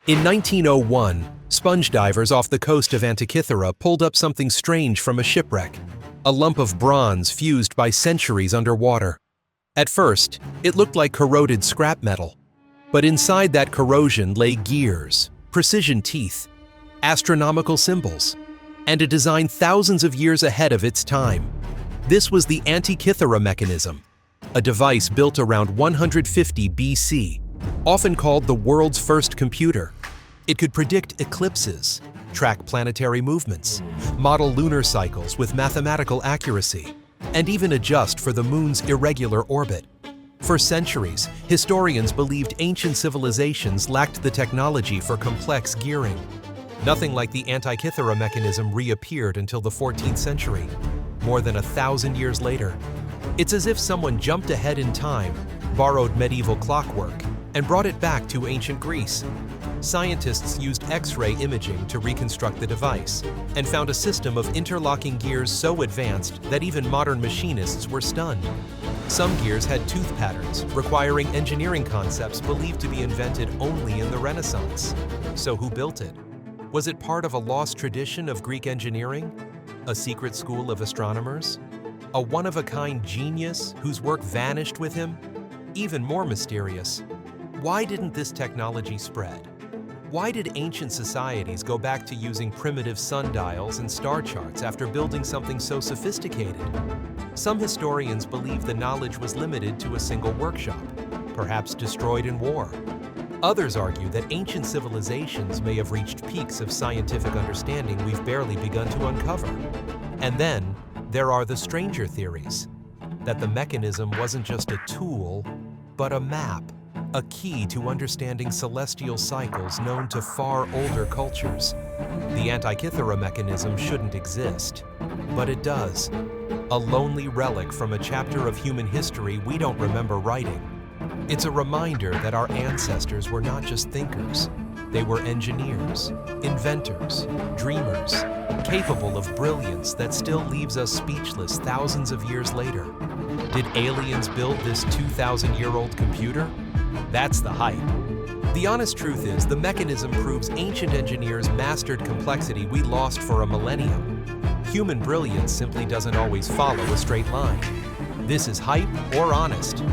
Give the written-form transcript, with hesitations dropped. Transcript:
In 1901, sponge divers off the coast of Antikythera pulled up something strange from a shipwreck, a lump of bronze fused by centuries underwater. At first, it looked like corroded scrap metal, but inside that corrosion lay gears, precision teeth, astronomical symbols, and a design thousands of years ahead of its time. This was the Antikythera Mechanism, a device built around 150 BC, often called the world's first computer. It could predict eclipses, track planetary movements, model lunar cycles with mathematical accuracy, and even adjust for the moon's irregular orbit. For centuries, historians believed ancient civilizations lacked the technology for complex gearing. Nothing like the Antikythera mechanism reappeared until the 14th century, more than 1,000 years later. It's as if someone jumped ahead in time, borrowed medieval clockwork, and brought it back to ancient Greece. Scientists used X-ray imaging to reconstruct the device and found a system of interlocking gears so advanced that even modern machinists were stunned. Some gears had tooth patterns, requiring engineering concepts believed to be invented only in the Renaissance. So who built it? Was it part of a lost tradition of Greek engineering? A secret school of astronomers? A one-of-a-kind genius whose work vanished with him? Even more mysterious, why didn't this technology spread? Why did ancient societies go back to using primitive sundials and star charts after building something so sophisticated? Some historians believe the knowledge was limited to a single workshop, perhaps destroyed in war. Others argue that ancient civilizations may have reached peaks of scientific understanding we've barely begun to uncover. And then, there are the stranger theories, that the mechanism wasn't just a tool, but a map, a key to understanding celestial cycles known to far older cultures. The Antikythera mechanism shouldn't exist, but it does. A lonely relic from a chapter of human history we don't remember writing. It's a reminder that our ancestors were not just thinkers. They were engineers, inventors, dreamers, capable of brilliance that still leaves us speechless thousands of years later. Did aliens build this 2,000-year-old computer? That's the hype. The honest truth is, the mechanism proves ancient engineers mastered complexity we lost for a millennium. Human brilliance simply doesn't always follow a straight line. This is hype or honest.